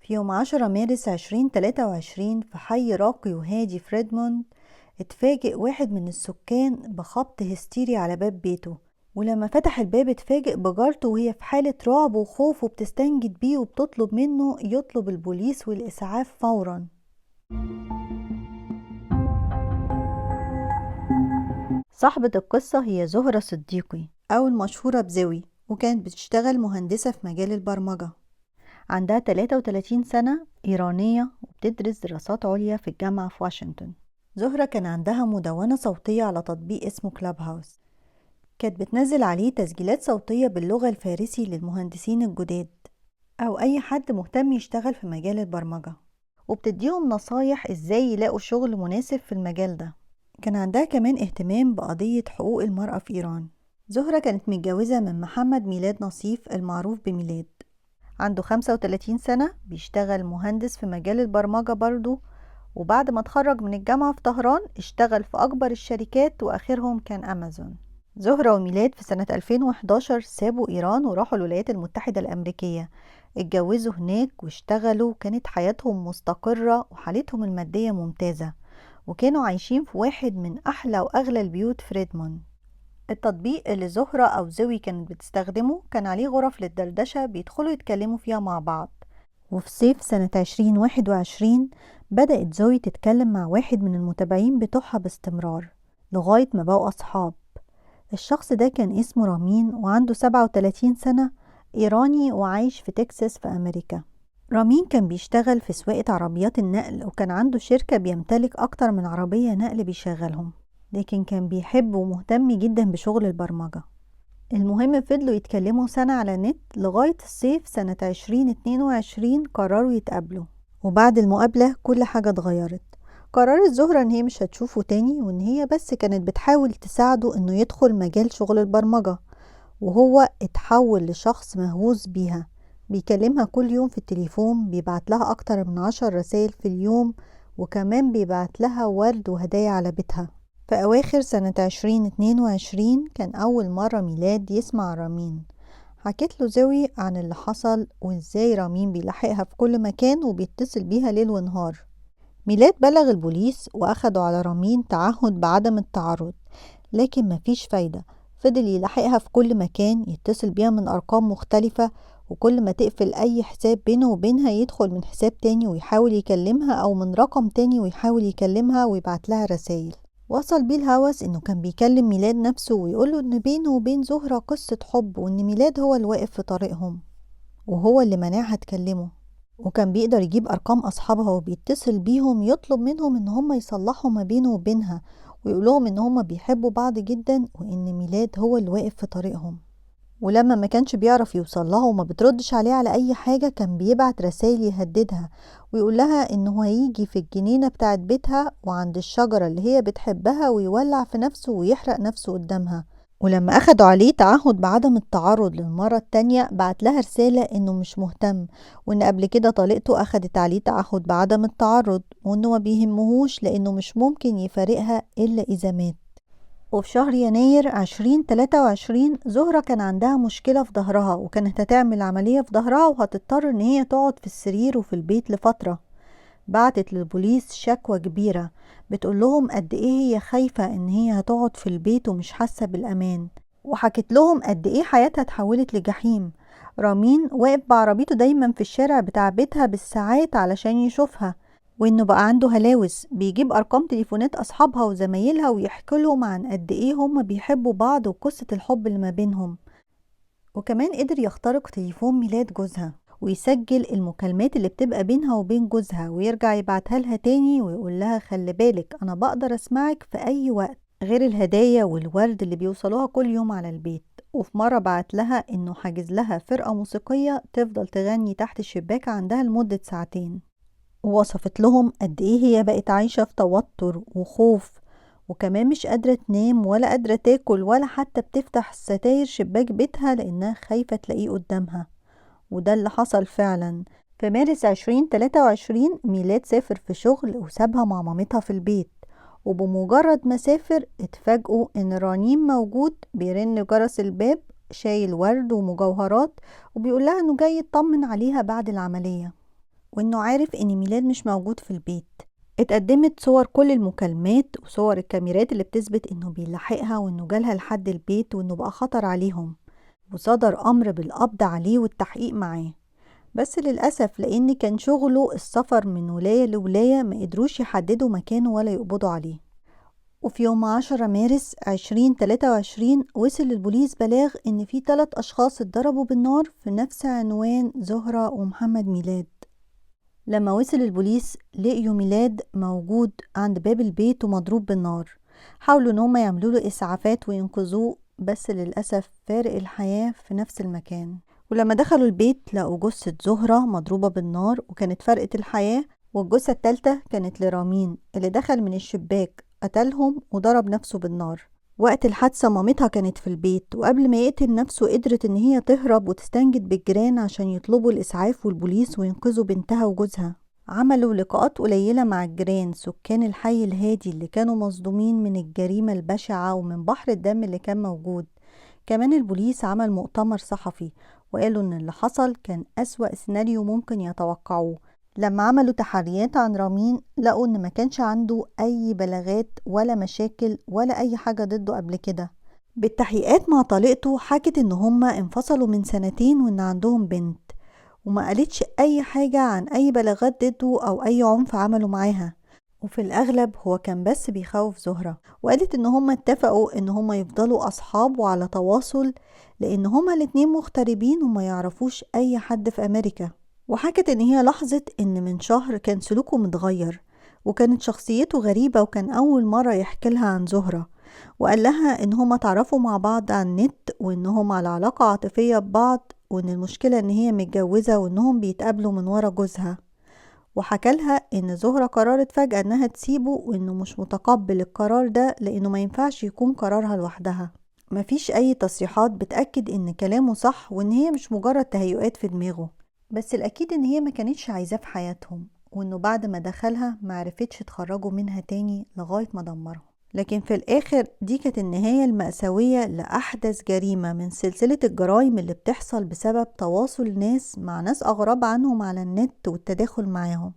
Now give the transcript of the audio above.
في يوم 10 مارس 2023 في حي راقي وهادي في ريدموند، اتفاجئ واحد من السكان بخبط هستيري على باب بيته. ولما فتح الباب اتفاجئ بجارته وهي في حالة رعب وخوف وبتستنجد بيه وبتطلب منه يطلب البوليس والإسعاف فورا. صاحبة القصة هي زهرة صديقي أو المشهورة بزوي، وكانت بتشتغل مهندسة في مجال البرمجة. عندها 33 سنة، إيرانية، وبتدرس دراسات عليا في الجامعة في واشنطن. زهرة كان عندها مدونة صوتية على تطبيق اسمه كلاب هاوس، كانت بتنزل عليه تسجيلات صوتية باللغة الفارسي للمهندسين الجداد أو أي حد مهتم يشتغل في مجال البرمجة، وبتديهم نصايح إزاي يلاقوا شغل مناسب في المجال ده. كان عندها كمان اهتمام بقضية حقوق المرأة في إيران. زهرة كانت متجوزة من محمد ميلاد نصيف المعروف بميلاد، عنده 35 سنة، بيشتغل مهندس في مجال البرمجة برضو، وبعد ما اتخرج من الجامعة في طهران اشتغل في أكبر الشركات وآخرهم كان أمازون. زهرة وميلاد في سنة 2011 سابوا إيران وراحوا الولايات المتحدة الأمريكية، اتجوزوا هناك واشتغلوا، كانت حياتهم مستقرة وحالتهم المادية ممتازة، وكانوا عايشين في واحد من أحلى وأغلى البيوت في ريدموند. التطبيق اللي زهرة أو زوي كانت بتستخدمه كان عليه غرف للدردشة بيدخلوا يتكلموا فيها مع بعض. وفي صيف سنة 2021 بدأت زوي تتكلم مع واحد من المتابعين بتوعها باستمرار لغاية ما بقوا أصحاب. الشخص ده كان اسمه رامين وعنده 37 سنة، إيراني وعايش في تكساس في أمريكا. رامين كان بيشتغل في سواقة عربيات النقل، وكان عنده شركة بيمتلك أكتر من عربية نقل بيشغلهم، لكن كان بيحب ومهتم جدا بشغل البرمجة. المهم فضلوا يتكلموا سنة على النت لغاية الصيف سنة 2022 قرروا يتقابلوا. وبعد المقابلة كل حاجة اتغيرت. قررت زهرة ان هي مش هتشوفه تاني، وان هي بس كانت بتحاول تساعده انه يدخل مجال شغل البرمجة، وهو اتحول لشخص مهووس بيها، بيكلمها كل يوم في التليفون، بيبعت لها اكتر من 10 رسائل في اليوم، وكمان بيبعت لها ورد وهدايا على بيتها. في أواخر سنة 2022 كان أول مرة ميلاد يسمع رامين. حكيت له زوي عن اللي حصل وإزاي رامين بيلاحقها في كل مكان وبيتصل بيها ليل ونهار. ميلاد بلغ البوليس وأخدوا على رامين تعهد بعدم التعرض، لكن مفيش فايدة، فضل يلاحقها في كل مكان، يتصل بيها من أرقام مختلفة، وكل ما تقفل أي حساب بينه وبينها يدخل من حساب تاني ويحاول يكلمها، أو من رقم تاني ويحاول يكلمها ويبعت لها رسائل. وصل بيه الهوس انه كان بيكلم ميلاد نفسه ويقوله ان بينه وبين زهرة قصة حب، وان ميلاد هو اللي واقف في طريقهم وهو اللي منعها تكلمه، وكان بيقدر يجيب ارقام اصحابها وبيتصل بيهم يطلب منهم ان هم يصلحوا ما بينه وبينها، ويقولهم ان هم بيحبوا بعض جدا وان ميلاد هو اللي واقف في طريقهم. ولما ما كانش بيعرف يوصلها وما بتردش عليه على اي حاجة، كان بيبعت رسائل يهددها ويقول لها انه هيجي في الجنينة بتاعت بيتها وعند الشجرة اللي هي بتحبها ويولع في نفسه ويحرق نفسه قدامها. ولما اخدوا عليه تعهد بعدم التعرض للمرة التانية، بعت لها رسالة انه مش مهتم، وان قبل كده طليقته اخدت عليه تعهد بعدم التعرض، وانه ما بيهمهوش لانه مش ممكن يفارقها الا اذا مات. وفي شهر يناير 2023 زهرة كان عندها مشكلة في ظهرها، وكانت هتعمل عملية في ظهرها وهتضطر ان هي تقعد في السرير وفي البيت لفترة. بعتت للبوليس شكوى كبيرة بتقول لهم قد ايه هي خايفة ان هي هتقعد في البيت ومش حاسة بالامان، وحكت لهم قد ايه حياتها اتحولت لجحيم. رامين واقف بعربيته دايما في الشارع بتاع بيتها بالساعات علشان يشوفها، وانه بقى عنده هلاوس، بيجيب ارقام تليفونات اصحابها وزمايلها ويحكي لهم عن قد ايه هما بيحبوا بعض وقصة الحب اللي ما بينهم. وكمان قدر يخترق تليفون ميلاد جوزها ويسجل المكالمات اللي بتبقى بينها وبين جوزها، ويرجع يبعتها لها تاني ويقول لها خلي بالك انا بقدر اسمعك في اي وقت، غير الهدايا والورد اللي بيوصلوها كل يوم على البيت. وفي مرة بعت لها انه حاجز لها فرقة موسيقية تفضل تغني تحت الشباك عندها لمدة ساعتين. ووصفت لهم قد ايه هي بقت عايشة في توتر وخوف، وكمان مش قادرة تنام ولا قادرة تاكل ولا حتى بتفتح ستاير شباك بيتها لانها خايفة تلاقيه قدامها. وده اللي حصل فعلا. في مارس 2023 ميلاد سافر في شغل وسابها مع مامتها في البيت، وبمجرد ما سافر اتفاجئوا ان رنيم موجود بيرن جرس الباب شايل ورد ومجوهرات، وبيقول لها انه جاي يطمن عليها بعد العملية. وإنه عارف إن ميلاد مش موجود في البيت. اتقدمت صور كل المكالمات وصور الكاميرات اللي بتثبت إنه بيلاحقها وإنه جالها لحد البيت وإنه بقى خطر عليهم، وصدر أمر بالقبض عليه والتحقيق معاه. بس للأسف لأن كان شغله السفر من ولاية لولاية ما قدروش يحددوا مكانه ولا يقبضوا عليه. وفي يوم 10 مارس 2023 وصل البوليس بلاغ إن في 3 أشخاص اتضربوا بالنار في نفس عنوان زهرة ومحمد ميلاد. لما وصل البوليس لقيوا ميلاد موجود عند باب البيت ومضروب بالنار. حاولوا ان هم يعملوا له اسعافات وينقذوه، بس للأسف فارق الحياة في نفس المكان. ولما دخلوا البيت لقوا جثة زهرة مضروبة بالنار وكانت فارقة الحياة، والجثة التالتة كانت لرامين اللي دخل من الشباك قتلهم وضرب نفسه بالنار. وقت الحادثة مامتها كانت في البيت، وقبل ما يقتل نفسه قدرت ان هي تهرب وتستنجد بالجيران عشان يطلبوا الإسعاف والبوليس وينقذوا بنتها وجوزها. عملوا لقاءات قليلة مع الجيران سكان الحي الهادي اللي كانوا مصدومين من الجريمة البشعة ومن بحر الدم اللي كان موجود. كمان البوليس عمل مؤتمر صحفي وقالوا ان اللي حصل كان أسوأ سيناريو ممكن يتوقعوه. لما عملوا تحريات عن رامين لقوا ان ما كانش عنده اي بلاغات ولا مشاكل ولا اي حاجة ضده قبل كده. بالتحقيقات مع طليقته حكت ان هما انفصلوا من 2 سنين وان عندهم بنت، وما قالتش اي حاجة عن اي بلاغات ضده او اي عنف عملوا معاها. وفي الاغلب هو كان بس بيخوف زهرة. وقالت ان هما اتفقوا ان هما يفضلوا اصحاب وعلى تواصل لان هما الاتنين مغتربين وما يعرفوش اي حد في امريكا. وحكت ان هي لاحظت ان من شهر كان سلوكه متغير وكانت شخصيته غريبة، وكان اول مرة يحكي لها عن زهرة. وقال لها ان هما تعرفوا مع بعض عن النت وان هما على علاقة عاطفية ببعض، وان المشكلة ان هي متجوزة وانهم بيتقابلوا من ورا جوزها. وحكى لها ان زهرة قررت فجأة انها تسيبه وانه مش متقبل القرار ده لانه ما ينفعش يكون قرارها لوحدها. مفيش اي تصريحات بتأكد ان كلامه صح وان هي مش مجرد تهيؤات في دماغه، بس الاكيد ان هي ما كانتش عايزاه في حياتهم، وانه بعد ما دخلها معرفتش تخرجوا منها تاني لغاية ما دمرهم. لكن في الاخر دي كانت النهاية المأساوية لأحدث جريمة من سلسلة الجرائم اللي بتحصل بسبب تواصل ناس مع ناس أغراب عنهم على النت والتداخل معاهم.